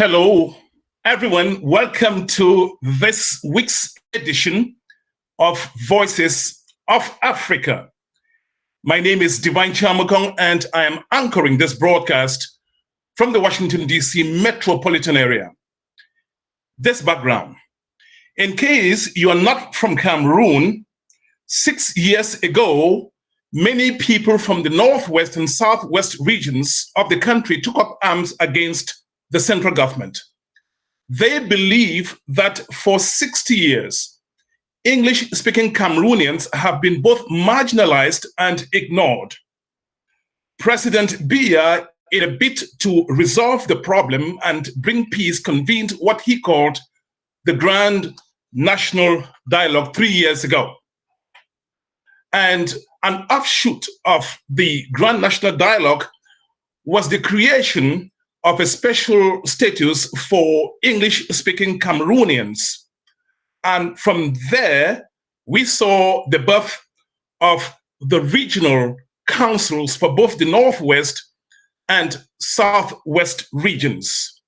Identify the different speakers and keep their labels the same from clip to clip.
Speaker 1: Hello, everyone. Welcome to this week's edition of Voices of Africa. My name is Divine Chamukong, and I am anchoring this broadcast from the Washington, D.C. metropolitan area. This background. In case you are not from Cameroon, 6 years ago, many people from the northwest and southwest regions of the country took up arms against the central government. They believe that for 60 years, English-speaking Cameroonians have been both marginalized and ignored. President Biya, in a bid to resolve the problem and bring peace, convened what he called the Grand National Dialogue 3 years ago. And an offshoot of the Grand National Dialogue was the creation of a special status for English-speaking Cameroonians. And from there, we saw the birth of the regional councils for both the Northwest and Southwest regions.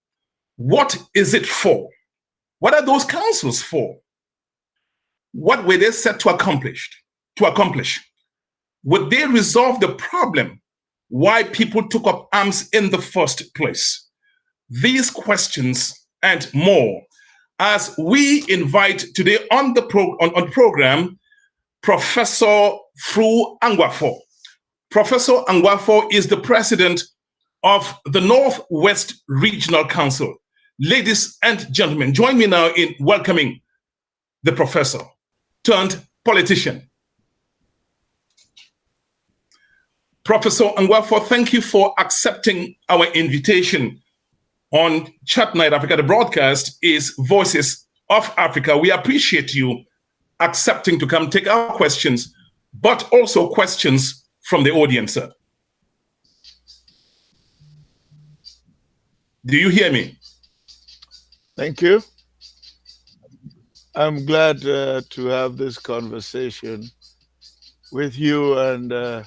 Speaker 1: What is it for? What are those councils for? What were they set to accomplish? Would they resolve the problem why people took up arms in the first place? These questions and more as we invite today on the program Professor Fru Angwafo. Professor Angwafo is the president of the Northwest Regional Council. Ladies and gentlemen, join me now in welcoming the professor turned politician. Professor Angwafo, thank you for accepting our invitation on Chat Night Africa. The broadcast is Voices of Africa. We appreciate you accepting to come take our questions, but also questions from the audience, sir. Do you hear me?
Speaker 2: Thank you. I'm glad to have this conversation with you and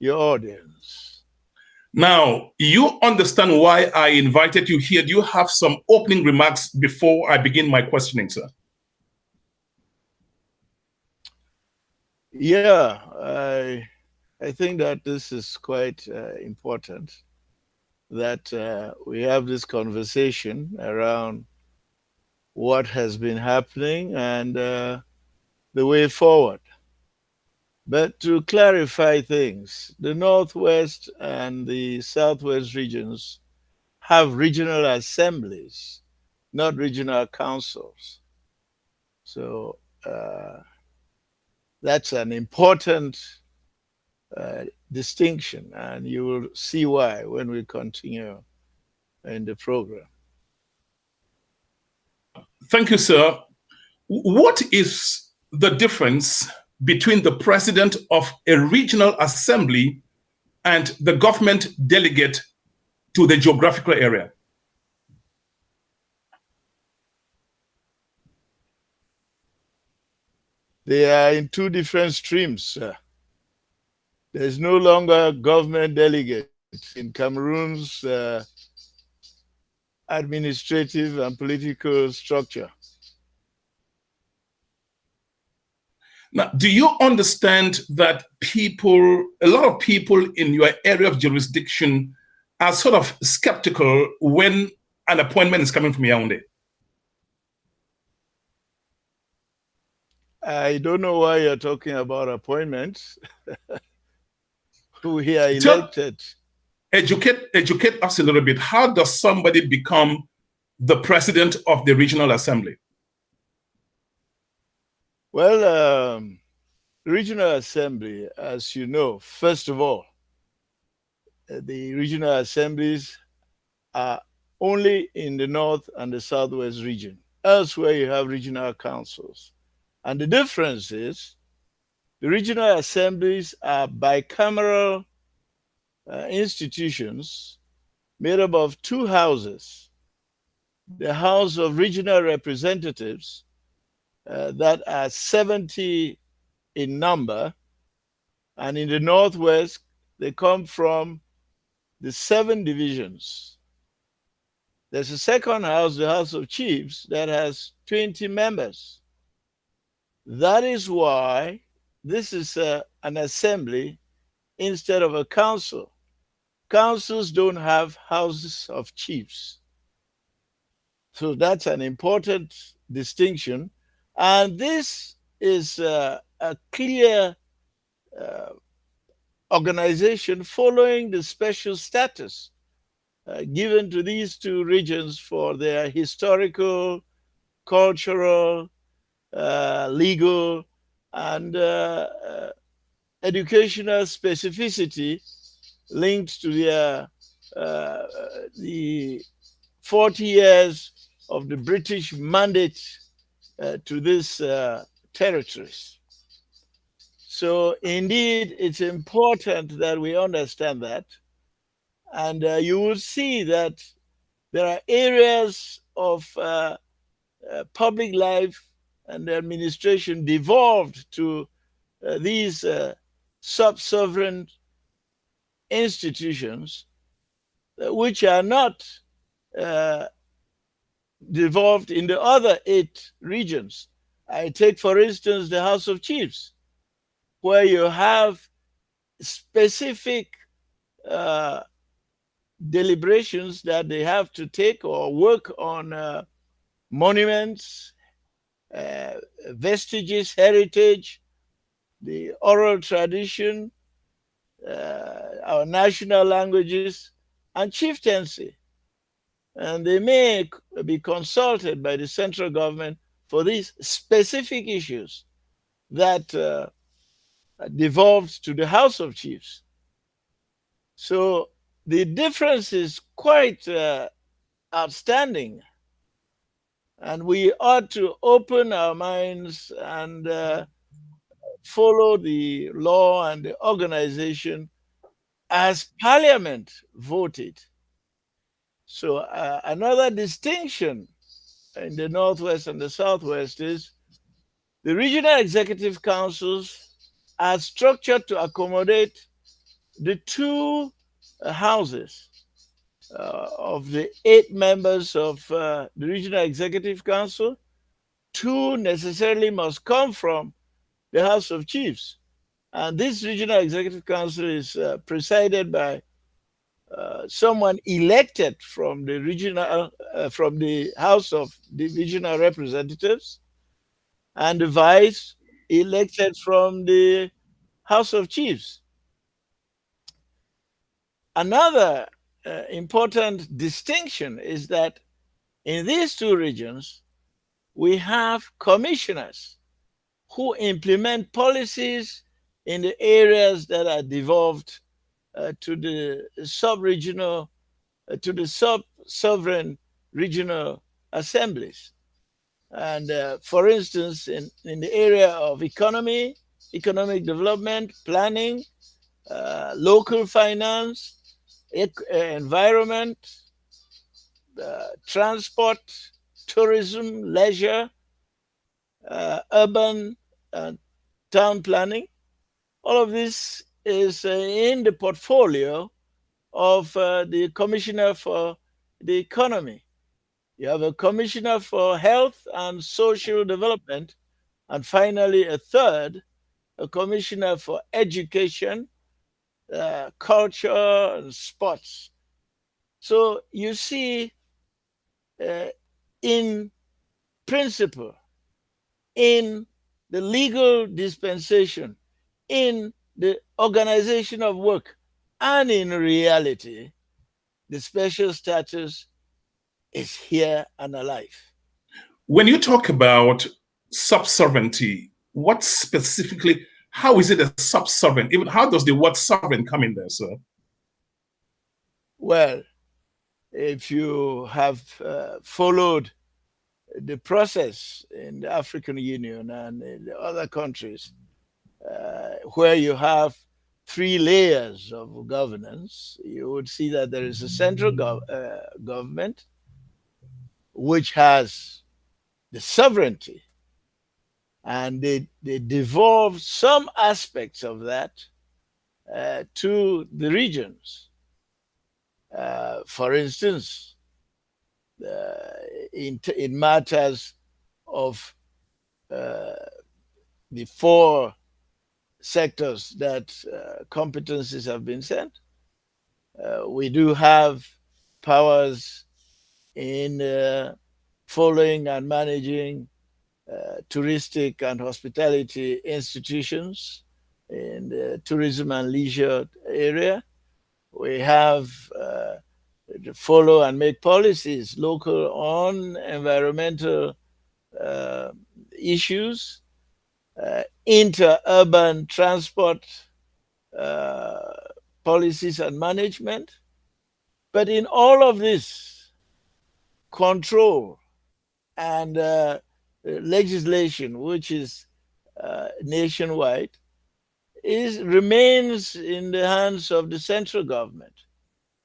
Speaker 2: your audience.
Speaker 1: Now, you understand why I invited you here. Do you have some opening remarks before I begin my questioning, sir?
Speaker 2: Yeah, I think that this is quite important that we have this conversation around what has been happening and the way forward. But to clarify things, the Northwest and the Southwest regions have regional assemblies, not regional councils. So that's an important distinction, and you will see why when we continue in the program.
Speaker 1: Thank you, sir. What is the difference between the president of a regional assembly and the government delegate to the geographical area?
Speaker 2: They are in two different streams, sir. There's no longer government delegate in Cameroon's administrative and political structure.
Speaker 1: Now, do you understand that a lot of people in your area of jurisdiction are sort of skeptical when an appointment is coming from Yaoundé?
Speaker 2: I don't know why you're talking about appointments. We are elected.
Speaker 1: Educate us a little bit. How does somebody become the president of the regional assembly?
Speaker 2: Well, regional assembly, as you know, first of all, the regional assemblies are only in the North and the Southwest region. Elsewhere, you have regional councils. And the difference is the regional assemblies are bicameral institutions made up of two houses. The House of Regional Representatives that are 70 in number, and in the Northwest, they come from the 7 divisions There's a second house, the House of Chiefs, that has 20 members. That is why this is an assembly instead of a council. Councils don't have houses of chiefs. So that's an important distinction. And this is a clear organization following the special status given to these two regions for their historical, cultural, legal, and educational specificity linked to their the 40 years of the British mandate to these territories. So indeed, it's important that we understand that. And you will see that there are areas of public life and administration devolved to these sub-sovereign institutions, which are not devolved in the other 8 regions. I take, for instance, the House of Chiefs, where you have specific deliberations that they have to take or work on monuments, vestiges, heritage, the oral tradition, our national languages, and chieftaincy. And they may be consulted by the central government for these specific issues that devolved to the House of Chiefs. So the difference is quite outstanding. And we ought to open our minds and follow the law and the organization as Parliament voted. So another distinction in the Northwest and the Southwest is the regional executive councils are structured to accommodate the 2 houses of the 8 members of the regional executive council. 2 necessarily must come from the House of Chiefs. And this regional executive council is presided by someone elected from the regional, from the House of the Regional Representatives, and the vice elected from the House of Chiefs. Another important distinction is that in these 2 regions, we have commissioners who implement policies in the areas that are devolved to the sub-regional, to the sub-sovereign regional assemblies. And for instance, in the area of economy, economic development, planning, local finance, environment, transport, tourism, leisure, urban town planning. All of this is in the portfolio of the Commissioner for the Economy. You have a Commissioner for Health and Social Development, and finally a third, a Commissioner for Education, culture, and sports. So you see, in principle, in the legal dispensation, in the organization of work, and in reality, the special status is here and alive.
Speaker 1: When you talk about sub-sovereignty, what specifically, how is it a sub-sovereign? Even how does the word sovereign come in there, sir?
Speaker 2: Well, if you have followed the process in the African Union and in the other countries, where you have 3 layers of governance, you would see that there is a central government which has the sovereignty, and they devolve some aspects of that to the regions. For instance, in matters of the four sectors that competencies have been sent. We do have powers in following and managing touristic and hospitality institutions in the tourism and leisure area. We have to follow and make policies local on environmental issues, inter-urban transport policies and management. But in all of this, control and legislation, which is nationwide, remains in the hands of the central government.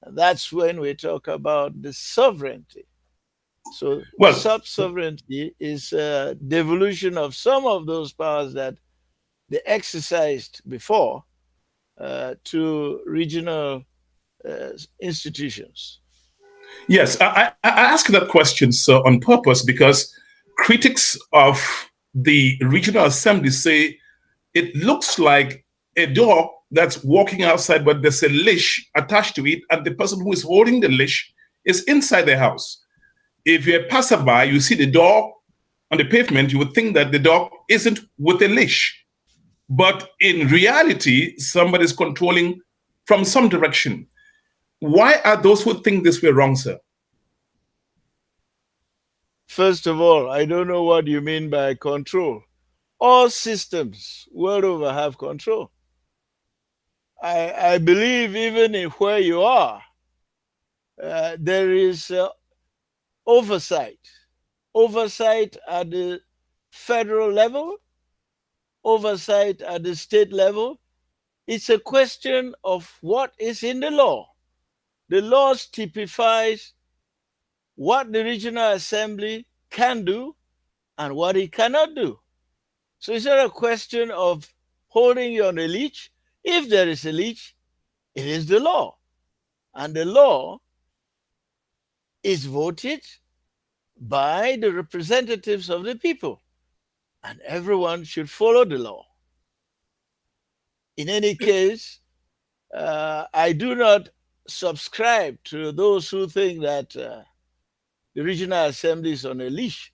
Speaker 2: And that's when we talk about the sovereignty. So sub-sovereignty is a devolution of some of those powers that they exercised before to regional institutions.
Speaker 1: Yes, I ask that question, sir, on purpose because critics of the regional assembly say it looks like a dog that's walking outside, but there's a leash attached to it, and the person who is holding the leash is inside the house. If you're a passerby, you see the dog on the pavement, you would think that the dog isn't with a leash. But in reality, somebody's controlling from some direction. Why are those who think this way wrong, sir?
Speaker 2: First of all, I don't know what you mean by control. All systems world over have control. I believe even if where you are, there is oversight. Oversight at the federal level, oversight at the state level. It's a question of what is in the law. The law typifies what the regional assembly can do and what it cannot do. So it's not a question of holding you on a leash. If there is a leash, it is the law. And the law is voted by the representatives of the people. And everyone should follow the law. In any case, I do not subscribe to those who think that the regional assembly is on a leash.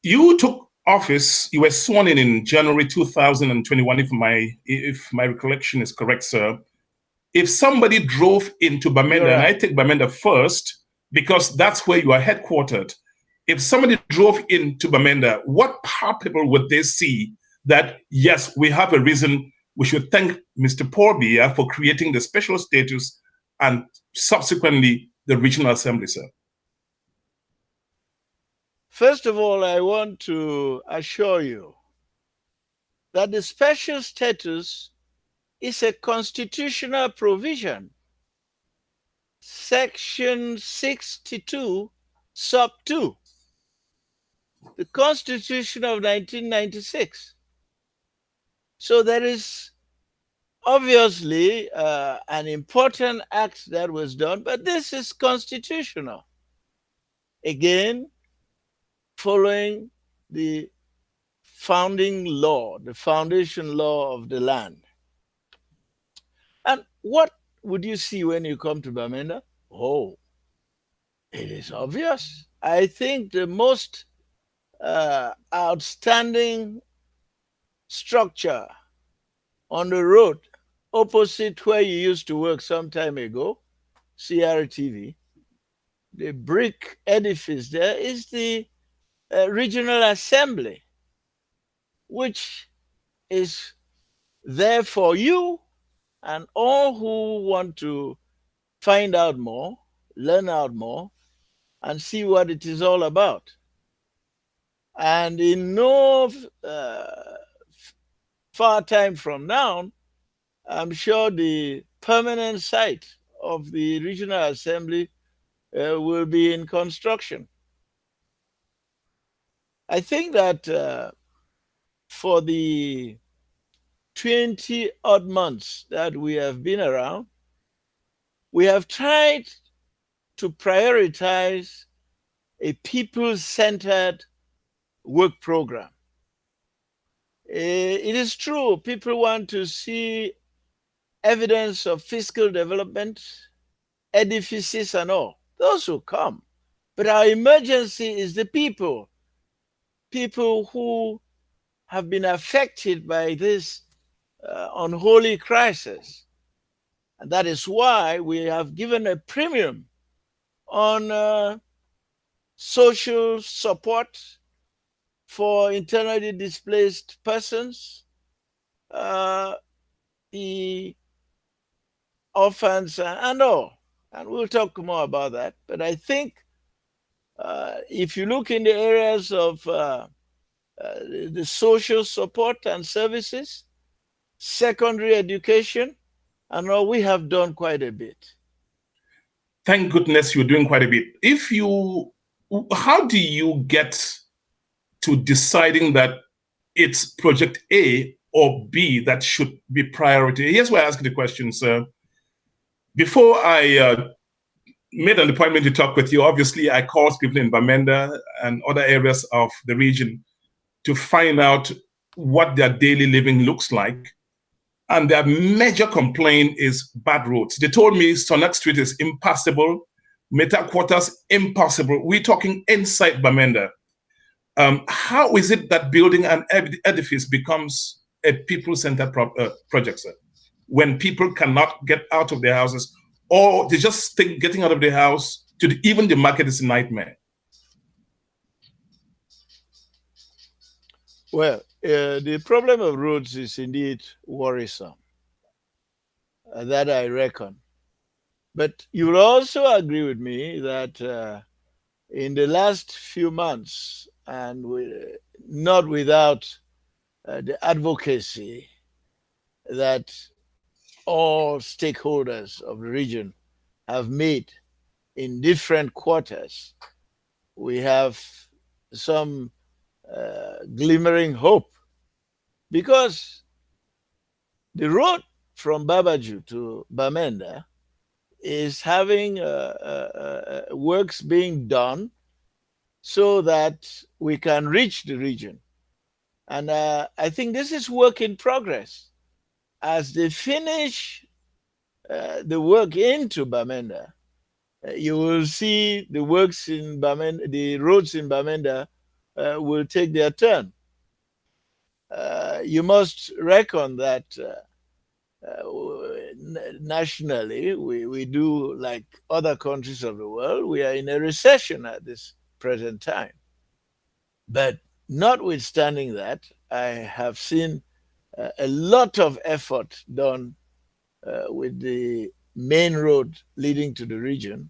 Speaker 1: You took office, you were sworn in January 2021, if my recollection is correct, sir. If somebody drove into Bamenda, right, and I take Bamenda first, because that's where you are headquartered. If somebody drove into Bamenda, what palpable would they see that, yes, we have a reason we should thank Mr. Paul Biya for creating the special status and subsequently the regional assembly, sir?
Speaker 2: First of all, I want to assure you that the special status is a constitutional provision. Section 62, sub 2, the Constitution of 1996. So there is obviously an important act that was done, but this is constitutional. Again, following the founding law, the foundation law of the land. And what would you see when you come to Bamenda? Oh, it is obvious. I think the most outstanding structure on the road opposite where you used to work some time ago, CRTV, the brick edifice there is the regional assembly, which is there for you and all who want to find out more, learn out more, and see what it is all about. And in no far time from now, I'm sure the permanent site of the regional assembly will be in construction. I think that for the 20 odd months that we have been around, we have tried to prioritize a people-centered work program. It is true, people want to see evidence of fiscal development, edifices and all. Those will come. But our emergency is the people who have been affected by this unholy crisis. And that is why we have given a premium on social support for internally displaced persons, the orphans, and all. And we'll talk more about that. But I think if you look in the areas of the social support and services, secondary education, and all, we have done quite a bit.
Speaker 1: Thank goodness you're doing quite a bit. How do you get to deciding that it's project A or B that should be priority? Here's why I ask the question, sir. Before I made an appointment to talk with you, obviously I called people in Bamenda and other areas of the region to find out what their daily living looks like. And their major complaint is bad roads. They told me Sonak Street is impassable, Meta Quarters impossible. We're talking inside Bamenda. How is it that building an edifice becomes a people-centered project, sir, when people cannot get out of their houses, or they just think getting out of their house to even the market is a nightmare?
Speaker 2: Well, the problem of roads is indeed worrisome. That I reckon. But you will also agree with me that in the last few months, and not without the advocacy that all stakeholders of the region have made in different quarters, we have some glimmering hope, because the road from Babaju to Bamenda is having works being done so that we can reach the region. And I think this is work in progress. As they finish the work into Bamenda, you will see the works in Bamenda, the roads in Bamenda will take their turn. You must reckon that nationally, we do like other countries of the world, we are in a recession at this present time. But notwithstanding that, I have seen a lot of effort done with the main road leading to the region.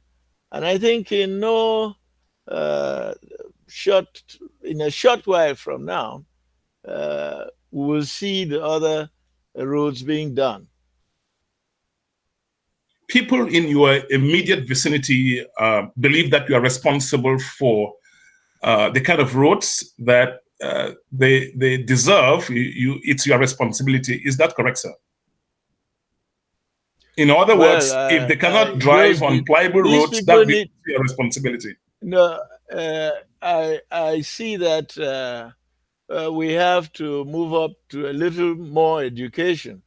Speaker 2: And I think in a short while from now, we will see the other roads being done.
Speaker 1: People in your immediate vicinity believe that you are responsible for the kind of roads that they deserve. It's your responsibility. Is that correct, sir? In other words, if they cannot drive on pliable roads, that is your responsibility.
Speaker 2: No, I see that we have to move up to a little more education.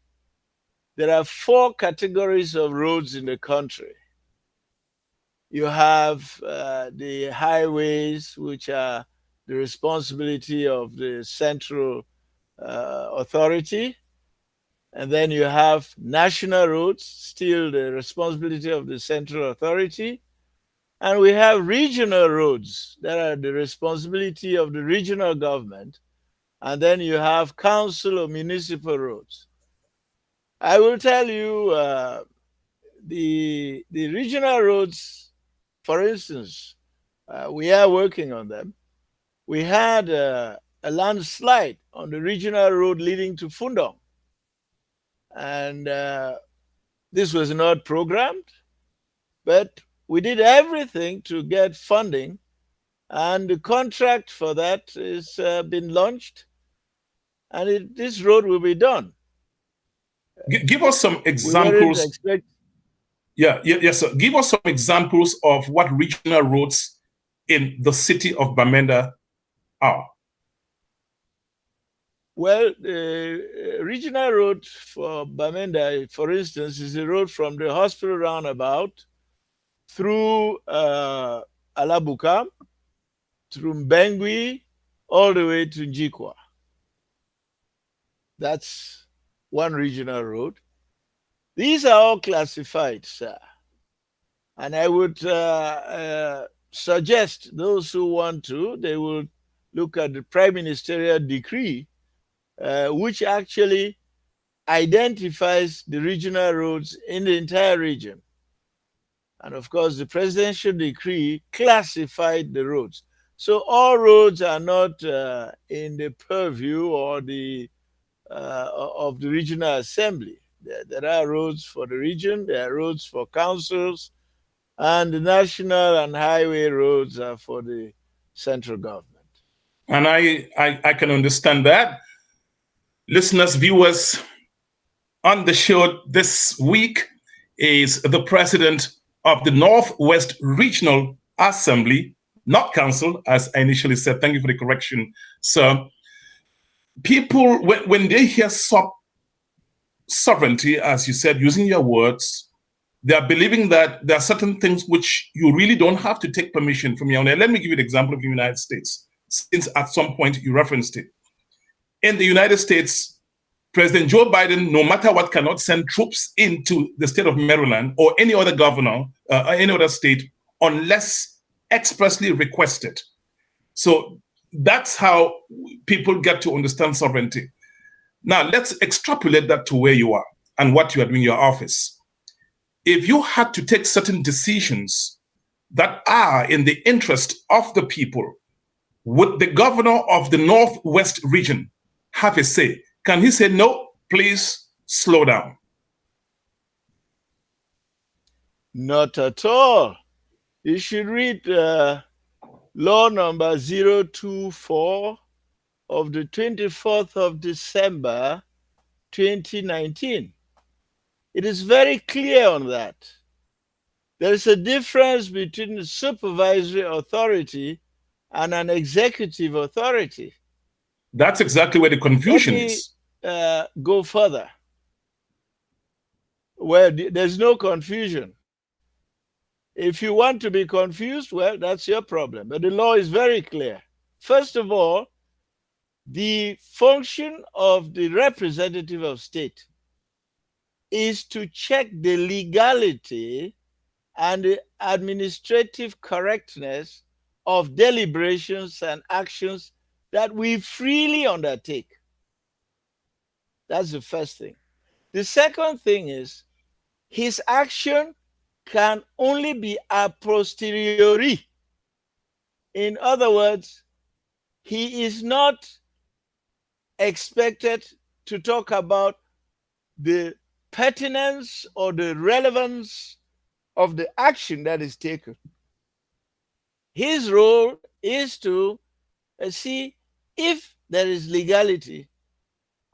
Speaker 2: There are 4 categories of roads in the country. You have the highways, which are the responsibility of the central authority. And then you have national roads, still the responsibility of the central authority. And we have regional roads that are the responsibility of the regional government. And then you have council or municipal roads. I will tell you, the regional roads, for instance, we are working on them. We had a landslide on the regional road leading to Fundong. And this was not programmed, but we did everything to get funding, and the contract for that has been launched, and this road will be done.
Speaker 1: Give us some examples. Yes, sir. Give us some examples of what regional roads in the city of Bamenda are.
Speaker 2: Well, the regional road for Bamenda, for instance, is the road from the hospital roundabout through Alabuka, through Mbengui, all the way to Njikwa. That's one regional road. These are all classified, sir. And I would suggest those who want to, they will look at the Prime Ministerial Decree, which actually identifies the regional roads in the entire region. And of course, the presidential decree classified the roads. So all roads are not in the purview or the of the regional assembly. There are roads for the region, there are roads for councils, and the national and highway roads are for the central government.
Speaker 1: And I can understand that. Listeners, viewers, on the show this week is the president of the Northwest Regional Assembly, not council, as I initially said. Thank you for the correction. So people, when they hear sovereignty, as you said, using your words, they are believing that there are certain things which you really don't have to take permission from your own. Let me give you an example of the United States, since at some point you referenced it. In the United States, President Joe Biden, no matter what, cannot send troops into the state of Maryland or any other governor, any other state, unless expressly requested. So that's how people get to understand sovereignty. Now, let's extrapolate that to where you are and what you are doing in your office. If you had to take certain decisions that are in the interest of the people, would the governor of the Northwest region have a say? Can he say, no, please slow down?
Speaker 2: Not at all. You should read law number 024 of the 24th of December, 2019. It is very clear on that. There is a difference between a supervisory authority and an executive authority.
Speaker 1: That's exactly where the confusion is.
Speaker 2: Go further. Well, there's no confusion. If you want to be confused, well, that's your problem. But the law is very clear. First of all, the function of the representative of state is to check the legality and the administrative correctness of deliberations and actions that we freely undertake. That's the first thing. The second thing is his action can only be a posteriori. In other words, he is not expected to talk about the pertinence or the relevance of the action that is taken. His role is to see if there is legality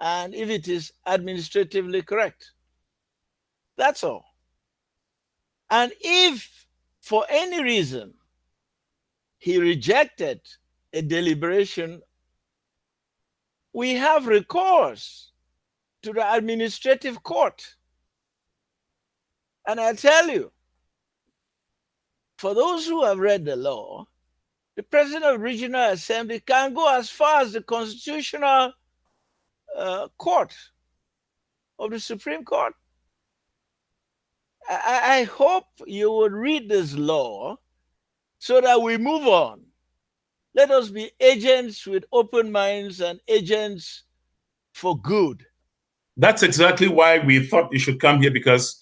Speaker 2: and if it is administratively correct. That's all. And if for any reason he rejected a deliberation, we have recourse to the administrative court. And I tell you, for those who have read the law, the president of the regional assembly can go as far as the constitutional court of the Supreme Court. I hope you would read this law so that we move on. Let us be agents with open minds and agents for good.
Speaker 1: That's exactly why we thought you should come here, because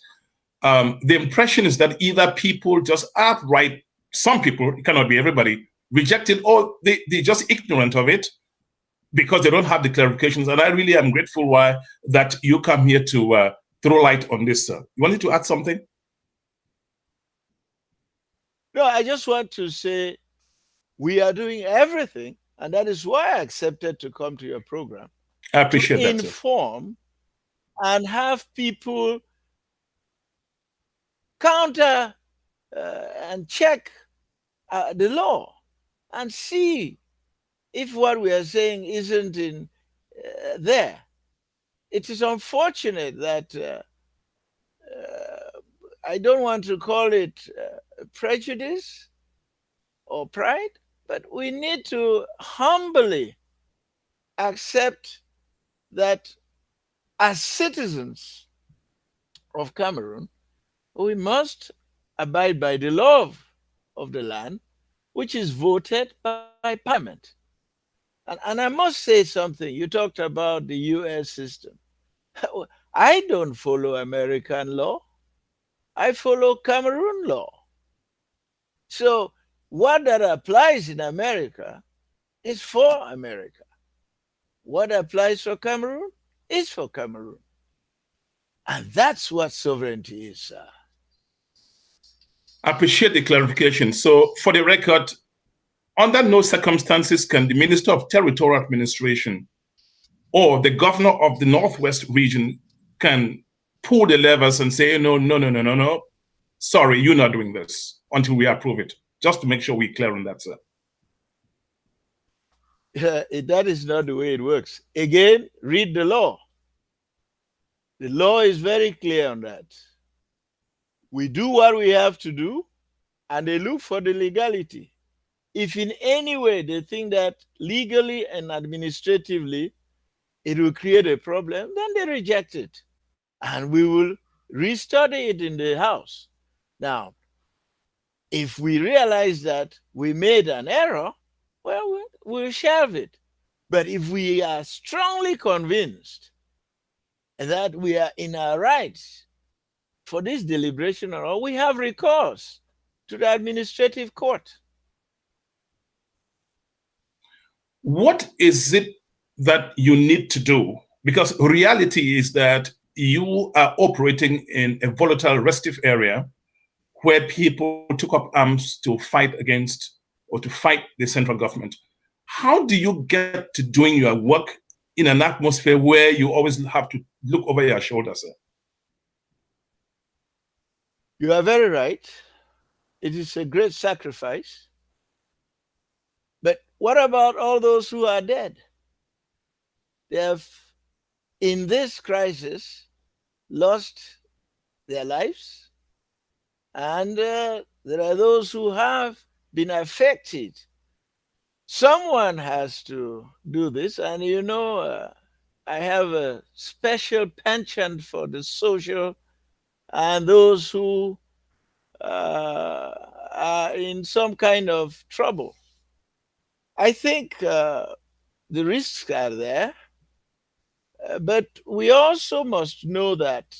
Speaker 1: the impression is that either people just outright, some people, it cannot be everybody, reject it, or they're just ignorant of it because they don't have the clarifications. And I really am grateful that you come here to throw light on this, sir. You wanted to add something?
Speaker 2: No, I just want to say we are doing everything, and that is why I accepted to come to your program.
Speaker 1: I appreciate that,
Speaker 2: inform and have people counter and check the law and see if what we are saying isn't in there. It is unfortunate that I don't want to call it prejudice or pride, but we need to humbly accept that as citizens of Cameroon, we must abide by the law of the land, which is voted by Parliament. And I must say something. You talked about the US system. I don't follow American law. I follow Cameroon law. So what that applies in America is for America. What applies for Cameroon is for Cameroon. And that's what sovereignty is, sir.
Speaker 1: I appreciate the clarification. So, for the record, under no circumstances can the Minister of Territorial Administration or the governor of the Northwest region can pull the levers and say, no, no, no, no, no, no. Sorry, you're not doing this until we approve it. Just to make sure we're clear on that, sir.
Speaker 2: That is not the way it works. Again, read the law. The law is very clear on that. We do what we have to do, and they look for the legality. If in any way they think that legally and administratively it will create a problem, then they reject it. And we will restudy it in the House. Now, if we realize that we made an error, well, we'll shelve it. But if we are strongly convinced that we are in our rights for this deliberation, or we have recourse to the administrative court.
Speaker 1: What is it that you need to do? Because reality is that you are operating in a volatile, restive area where people took up arms to fight against or to fight the central government. How do you get to doing your work in an atmosphere where you always have to look over your shoulder, sir?
Speaker 2: You are very right. It is a great sacrifice. But what about all those who are dead? They have, in this crisis, lost their lives. And there are those who have been affected. Someone has to do this. And you know, I have a special penchant for the social and those who are in some kind of trouble. I think the risks are there, but we also must know that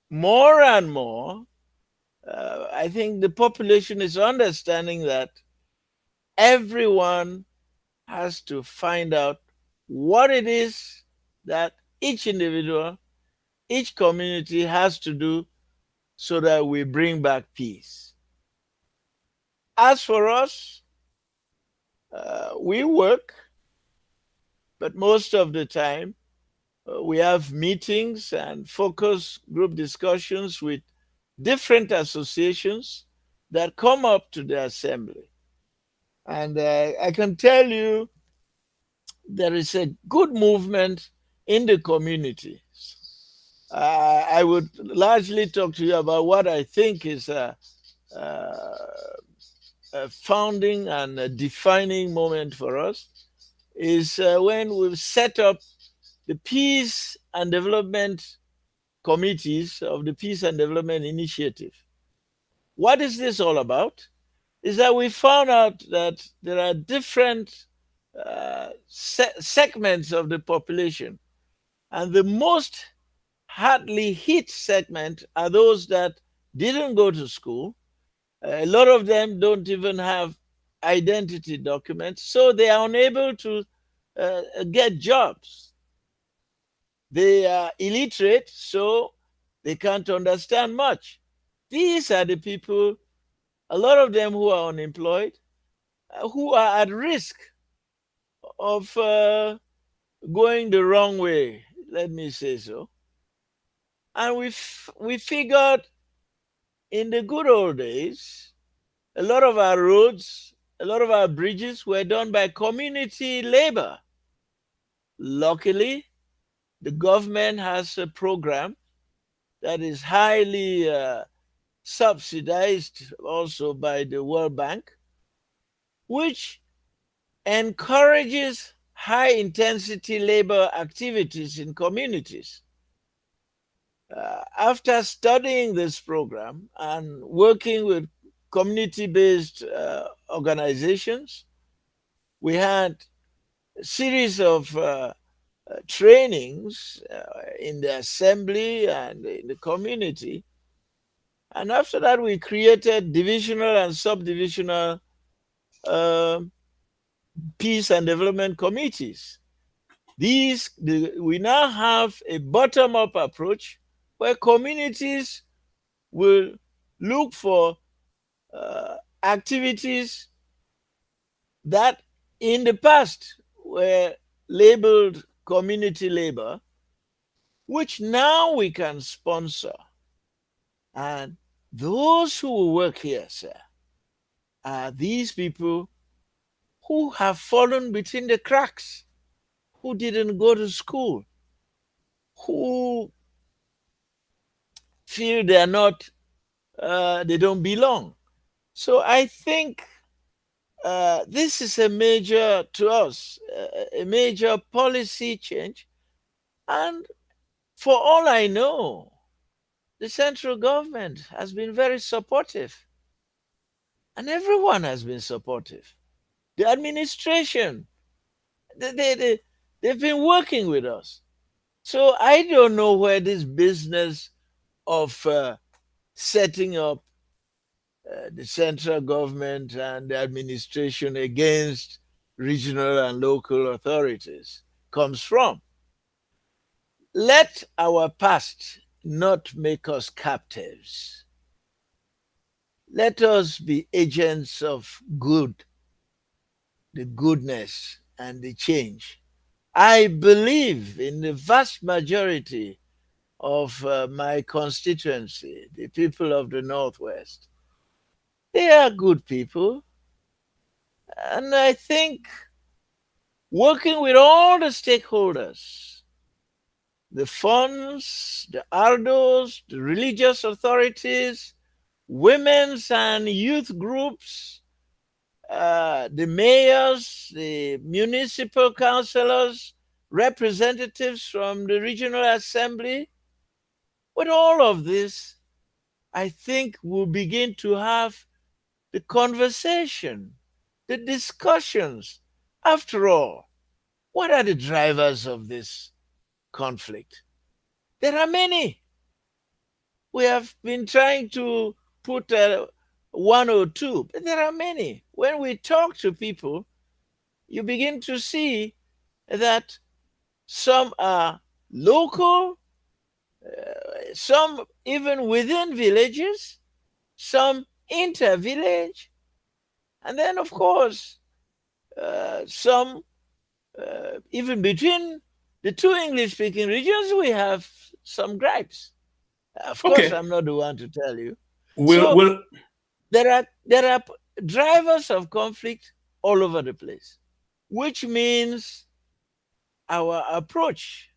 Speaker 2: more and more, I think the population is understanding that everyone has to find out what it is that each individual, each community has to do so that we bring back peace. As for us, we work, but most of the time we have meetings and focus group discussions with different associations that come up to the assembly. And I can tell you there is a good movement in the community. I would largely talk to you about what I think is a founding and a defining moment for us is when we've set up the Peace and Development Committees of the Peace and Development Initiative. What is this all about? Is that we found out that there are different segments of the population, and the most hardly hit segment are those that didn't go to school. A lot of them don't even have identity documents, so they are unable to get jobs. They are illiterate, so they can't understand much. These are the people, a lot of them who are unemployed, who are at risk of going the wrong way, let me say so. And we figured in the good old days, a lot of our roads, a lot of our bridges were done by community labor. Luckily, the government has a program that is highly subsidized also by the World Bank, which encourages high intensity labor activities in communities. After studying this program and working with community-based organizations, we had a series of trainings in the assembly and in the community. And after that, we created divisional and subdivisional peace and development committees. We now have a bottom-up approach where communities will look for activities that in the past were labeled community labor, which now we can sponsor. And those who will work here, sir, are these people who have fallen between the cracks, who didn't go to school, who feel they are not, they don't belong. So I think this is a major, to us, a major policy change. And for all I know, the central government has been very supportive. And everyone has been supportive. The administration, they've been working with us. So I don't know where this business of setting up the central government and the administration against regional and local authorities comes from. Let our past not make us captives. Let us be agents of good, the goodness and the change. I believe in the vast majority of my constituency, the people of the Northwest. They are good people. And I think working with all the stakeholders, the funds, the ARDOs, the religious authorities, women's and youth groups, the mayors, the municipal councillors, representatives from the regional assembly, with all of this, I think we'll begin to have the conversation, the discussions. After all, what are the drivers of this conflict? There are many. We have been trying to put one or two, but there are many. When we talk to people, you begin to see that some are local, some even within villages, some inter-village, and then, of course, some even between the two English-speaking regions, we have some gripes. Of course, I'm not the one to tell you. There are drivers of conflict all over the place, which means our approach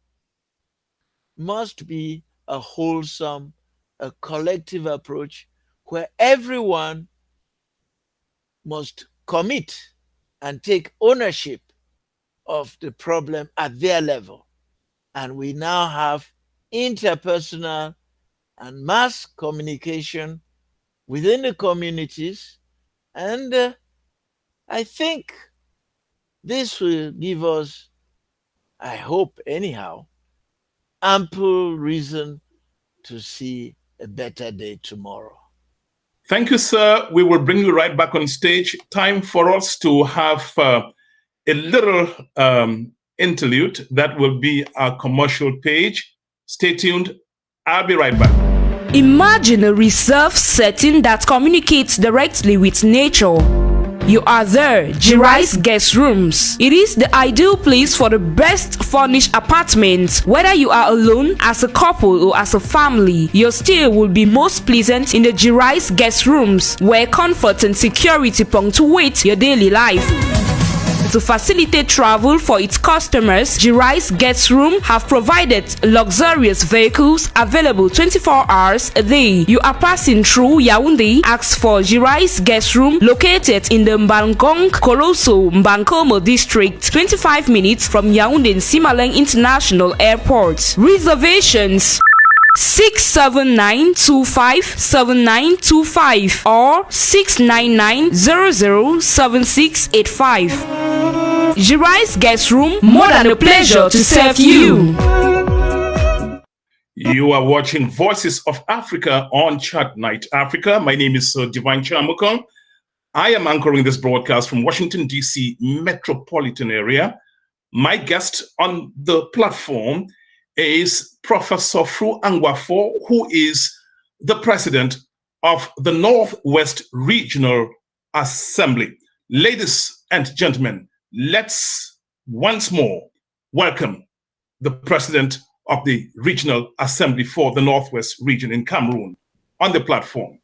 Speaker 2: must be a wholesome, a collective approach where everyone must commit and take ownership of the problem at their level. And we now have interpersonal and mass communication within the communities. And I think this will give us, I hope anyhow, ample reason to see a better day tomorrow.
Speaker 1: Thank you, sir. We will bring you right back on stage. Time for us to have a little interlude. That will be our commercial page. Stay tuned. I'll be right back.
Speaker 3: Imagine a reserve setting that communicates directly with nature. You are there, Jirai's Guest Rooms. It is the ideal place for the best furnished apartments. Whether you are alone, as a couple, or as a family, your stay will be most pleasant in the Jirai's Guest Rooms, where comfort and security punctuate your daily life. To facilitate travel for its customers, Jirai's Guest Room have provided luxurious vehicles available 24 hours a day. You are passing through Yaoundé, ask for Jirai's Guest Room located in the Mbangong Koloso Mbankomo district, 25 minutes from Yaoundé Simaleng International Airport. Reservations 679257925 or 699007685. Jirai's Guest Room, more than a pleasure to serve you.
Speaker 1: You are watching Voices of Africa on Chat Night Africa. My name is Divine Chamukong. I am anchoring this broadcast from Washington, D.C. metropolitan area. My guest on the platform is Professor Fru Angwafo, who is the president of the Northwest Regional Assembly. Ladies and gentlemen, let's once more welcome the president of the Regional Assembly for the Northwest region in Cameroon on the platform.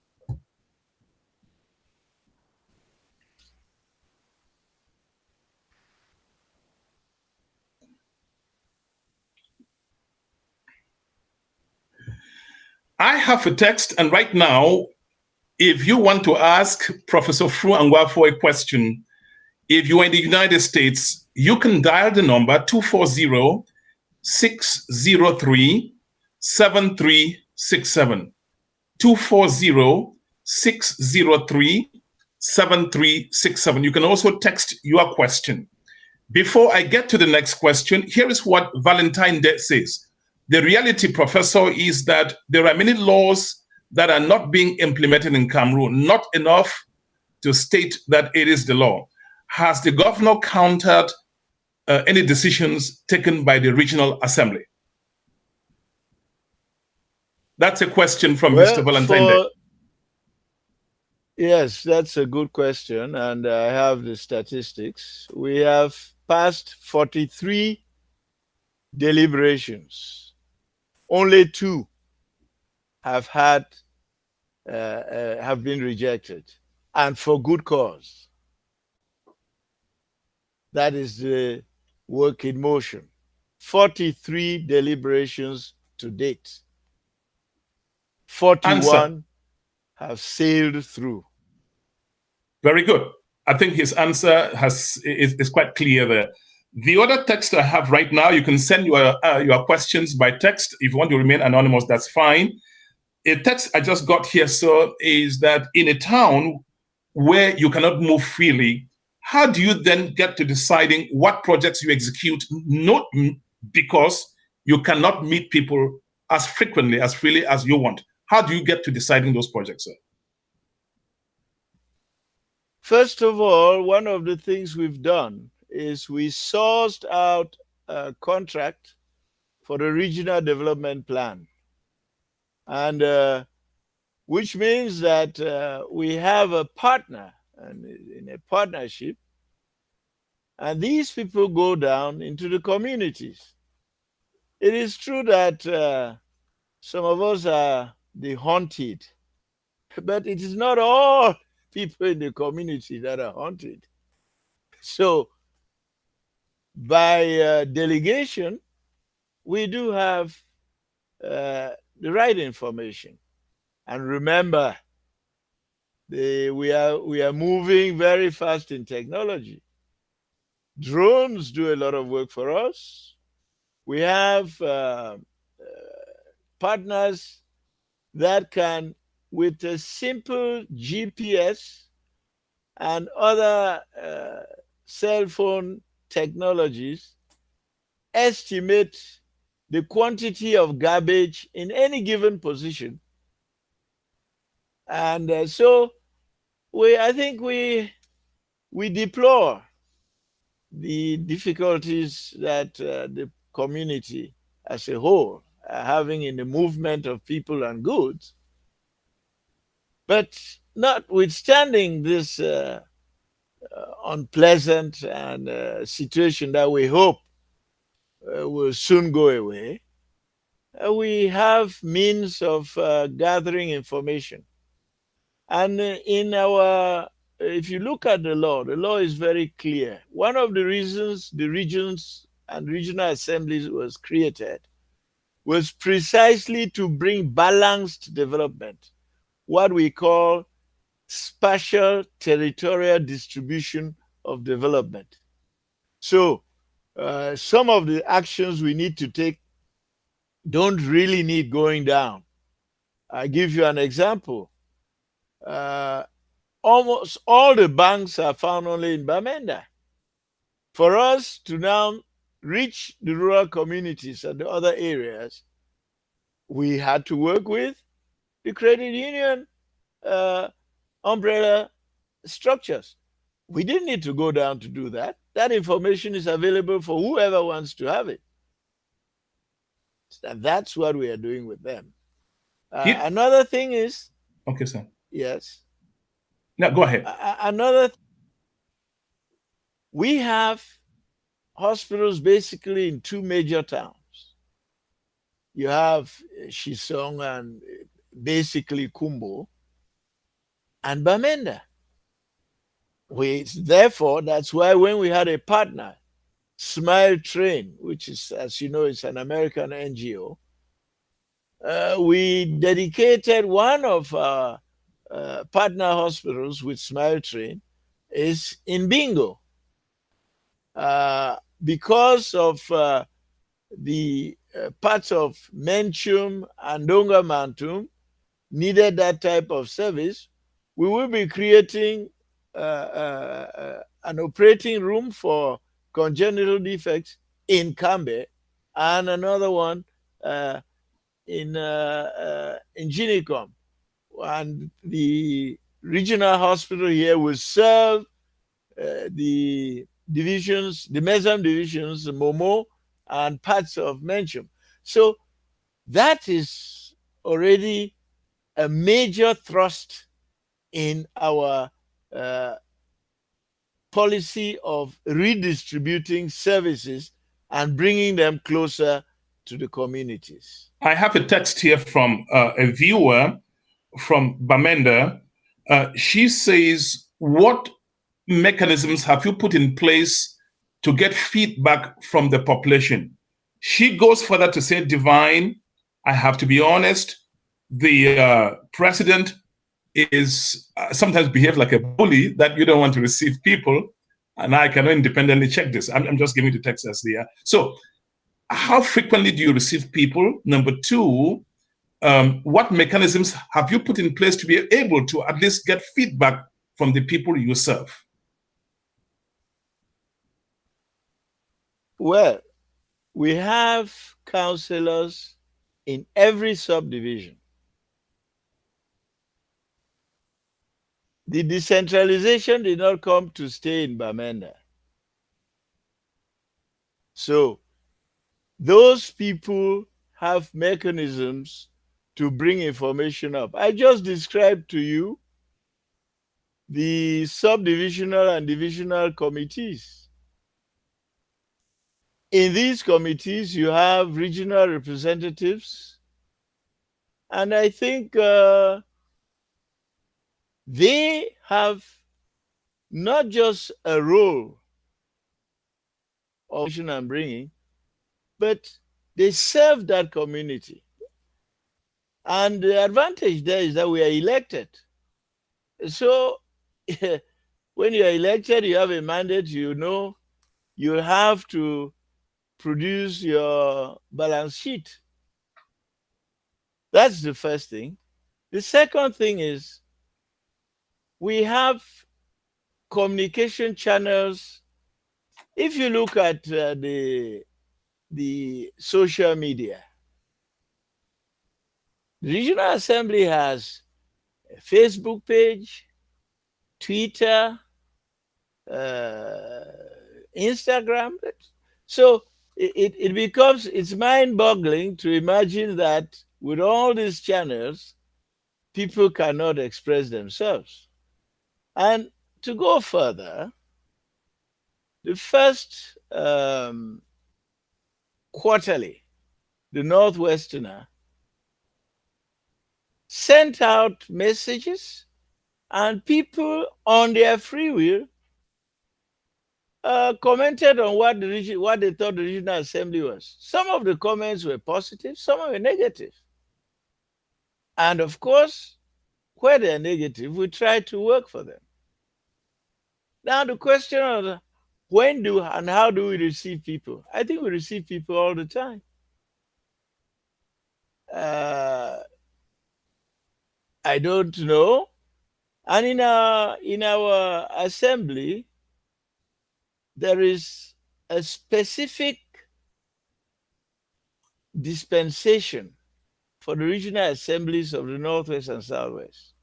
Speaker 1: I have a text, and right now, if you want to ask Professor Fru Angwafo a question, if you're in the United States, you can dial the number 240-603-7367. 240-603-7367. You can also text your question. Before I get to the next question, here is what Valentine Day says. The reality, Professor, is that there are many laws that are not being implemented in Cameroon, not enough to state that it is the law. Has the governor countered any decisions taken by the Regional Assembly? That's a question from Mr. Valentine Day.
Speaker 2: Yes, that's a good question, and I have the statistics. We have passed 43 deliberations. Only 2 have been rejected, and for good cause. That is the work in motion. 43 deliberations to date. 41 have sailed through.
Speaker 1: Very good. I think his answer is quite clear there. The other text I have right now, you can send your questions by text. If you want to remain anonymous, that's fine. A text I just got here, sir, is that in a town where you cannot move freely, how do you then get to deciding what projects you execute? Not because you cannot meet people as frequently, as freely as you want. How do you get to deciding those projects, sir?
Speaker 2: First of all, one of the things we've done is we sourced out a contract for the regional development plan. And which means that we have a partner and in a partnership, and these people go down into the communities. It is true that some of us are the haunted, but it is not all people in the community that are haunted. So by delegation, we do have the right information. And remember, we are moving very fast in technology. Drones do a lot of work for us. We have partners that can, with a simple GPS and other cell phone technologies, estimate the quantity of garbage in any given position. And so I think we deplore the difficulties that the community as a whole are having in the movement of people and goods. But notwithstanding this unpleasant and situation that we hope will soon go away, we have means of gathering information. And if you look at the law is very clear. One of the reasons the regions and regional assemblies was created was precisely to bring balanced development, what we call spatial territorial distribution of development. So some of the actions we need to take don't really need going down. I give you an example. Almost all the banks are found only in Bamenda. For us to now reach the rural communities and the other areas, we had to work with the credit union umbrella structures. We didn't need to go down to do that. That information is available for whoever wants to have it. And that's what we are doing with them. Another thing is...
Speaker 1: Okay, sir.
Speaker 2: Yes.
Speaker 1: Now, go ahead.
Speaker 2: We have hospitals basically in two major towns. You have Shisong and basically Kumbo and Bamenda. Therefore, that's why when we had a partner, Smile Train, which is, as you know, it's an American NGO, we dedicated one of our partner hospitals with Smile Train is in Bingo. Because of the parts of Menchum and Donga Mantum needed that type of service, we will be creating an operating room for congenital defects in Kambe and another one in Ginicom. And the regional hospital here will serve the divisions, the Mesam divisions, Momo, and parts of Menchum. So that is already a major thrust in our policy of redistributing services and bringing them closer to the communities.
Speaker 1: I have a text here from a viewer from Bamenda. She says, what mechanisms have you put in place to get feedback from the population? She goes further to say, Divine, I have to be honest, the president is sometimes behave like a bully that you don't want to receive people, and I cannot independently check this. I'm just giving the text as they are. So how frequently do you receive people? Number two, what mechanisms have you put in place to be able to at least get feedback from the people you serve?
Speaker 2: Well, we have counselors in every subdivision. The decentralization did not come to stay in Bamenda. So those people have mechanisms to bring information up. I just described to you the subdivisional and divisional committees. In these committees, you have regional representatives, and I think they have not just a role of information and bringing, but they serve that community. And the advantage there is that we are elected. So when you are elected, you have a mandate, you know, you have to produce your balance sheet. That's the first thing. The second thing is we have communication channels. If you look at the social media, the Regional Assembly has a Facebook page, Twitter, Instagram. So it's mind-boggling to imagine that with all these channels, people cannot express themselves. And to go further, the first quarterly, the Northwesterner sent out messages, and people on their free will commented on what they thought the Regional Assembly was. Some of the comments were positive, some were negative. And of course, where they're negative, we try to work for them. Now the question of when do and how do we receive people? I think we receive people all the time. I don't know. And in our assembly, there is a specific dispensation for the regional assemblies of the Northwest and Southwest.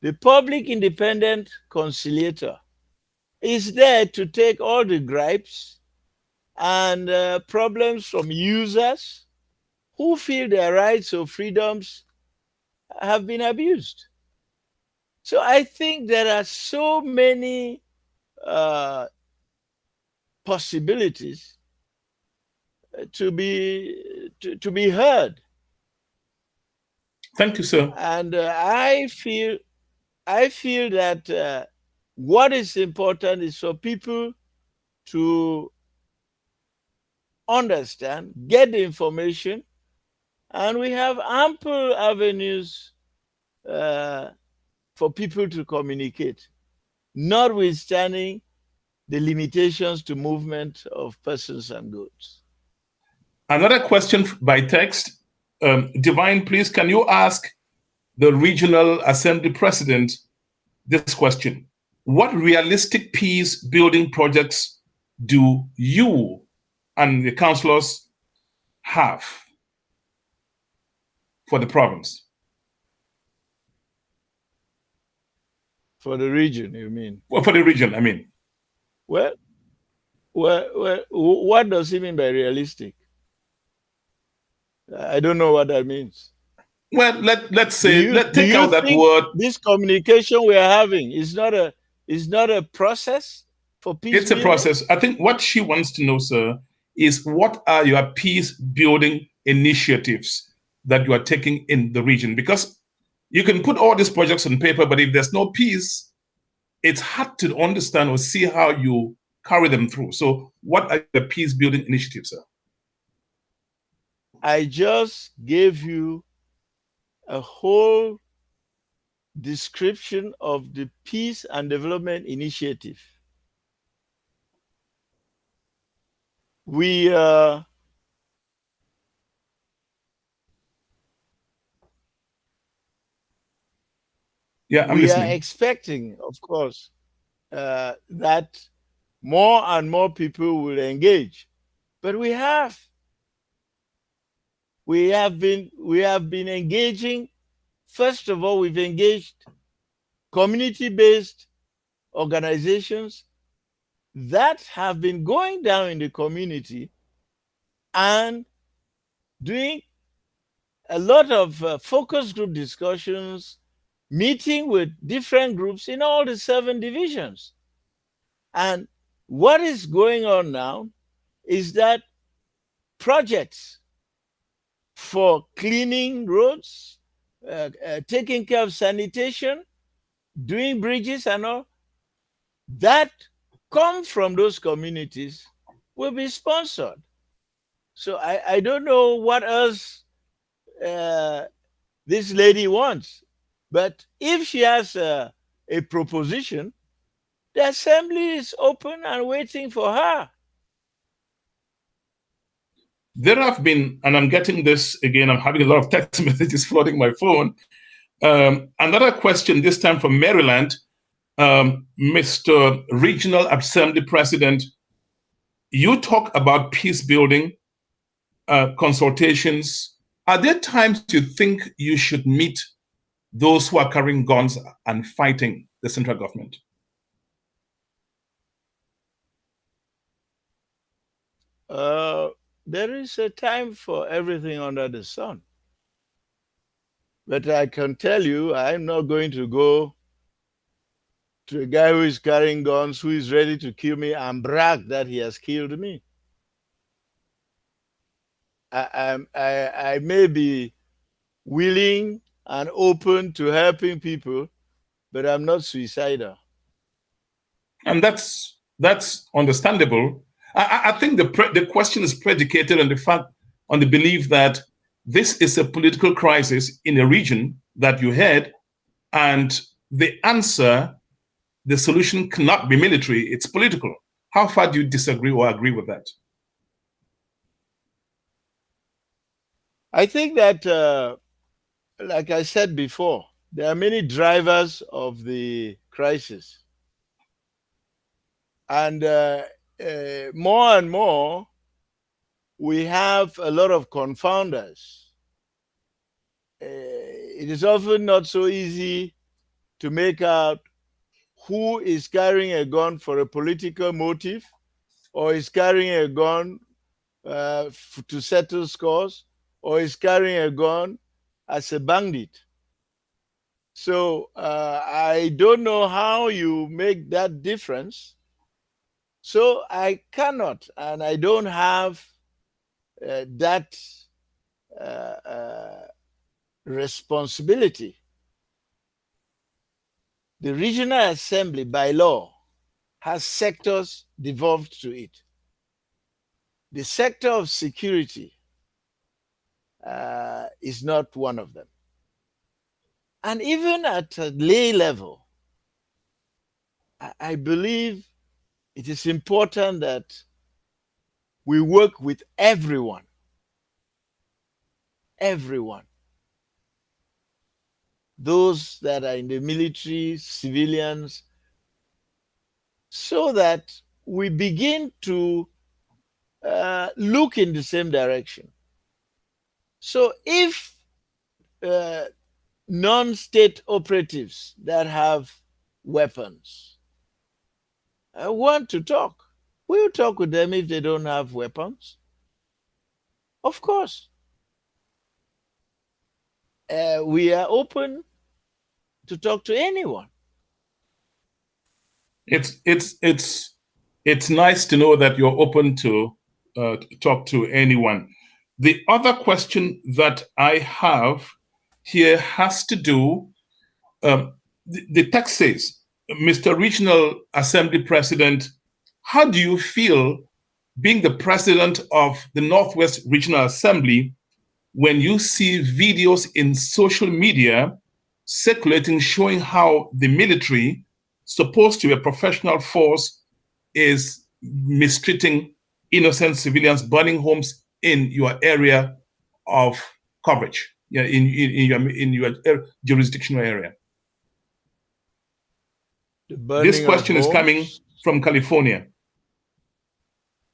Speaker 2: The public independent conciliator is there to take all the gripes and problems from users who feel their rights or freedoms have been abused. So I think there are so many possibilities to be heard.
Speaker 1: Thank you, sir.
Speaker 2: And I feel that what is important is for people to understand, get the information, and we have ample avenues for people to communicate, notwithstanding the limitations to movement of persons and goods.
Speaker 1: Another question by text. Divine, please, can you ask the Regional Assembly President this question? What realistic peace building projects do you and the councillors have for the province?
Speaker 2: For the region, you mean?
Speaker 1: Well, for the region, I mean.
Speaker 2: Well, what does he mean by realistic? I don't know what that means.
Speaker 1: Well, let's say, let's take out that word.
Speaker 2: This communication we are having is not a process for peace.
Speaker 1: It's a process. I think what she wants to know, sir, is what are your peace building initiatives that you are taking in the region? Because you can put all these projects on paper, but if there's no peace, it's hard to understand or see how you carry them through. So what are the peace building initiatives, sir?
Speaker 2: I just gave you a whole description of the Peace and Development Initiative. We
Speaker 1: yeah, I'm
Speaker 2: we
Speaker 1: listening.
Speaker 2: are expecting, of course, that more and more people will engage. But we have been engaging. First of all, we've engaged community-based organizations that have been going down in the community and doing a lot of focus group discussions, meeting with different groups in all the 7 divisions. And what is going on now is that projects for cleaning roads, taking care of sanitation, doing bridges and all, that come from those communities will be sponsored. So I don't know what else this lady wants, but if she has a proposition, the assembly is open and waiting for her.
Speaker 1: There have been, and I'm getting this again, I'm having a lot of text messages flooding my phone. Another question, this time from Maryland. Mr. Regional Assembly President, you talk about peace building, consultations. Are there times you think you should meet those who are carrying guns and fighting the central government?
Speaker 2: There is a time for everything under the sun. But I can tell you, I'm not going to go to a guy who is carrying guns, who is ready to kill me and brag that he has killed me. I may be willing and open to helping people, but I'm not suicidal.
Speaker 1: And that's understandable. I think the question is predicated on the belief that this is a political crisis in a region that you had, and the answer, the solution cannot be military, it's political. How far do you disagree or agree with that?
Speaker 2: I think that, like I said before, there are many drivers of the crisis. And more and more, we have a lot of confounders. It is often not so easy to make out who is carrying a gun for a political motive, or is carrying a gun to settle scores, or is carrying a gun as a bandit. So I don't know how you make that difference. So I cannot, and I don't have that responsibility. The Regional Assembly, by law, has sectors devolved to it. The sector of security is not one of them. And even at a lay level, I believe it is important that we work with everyone. Everyone. Those that are in the military, civilians, so that we begin to look in the same direction. So if non-state operatives that have weapons want to talk, we'll talk with them if they don't have weapons. Of course. We are open to talk to anyone.
Speaker 1: It's nice to know that you're open to talk to anyone. The other question that I have here has to do, the text says, Mr. Regional Assembly President, how do you feel being the president of the Northwest Regional Assembly when you see videos in social media circulating showing how the military, supposed to be a professional force, is mistreating innocent civilians, burning homes in your area of coverage, in your jurisdictional area? This question is coming from California.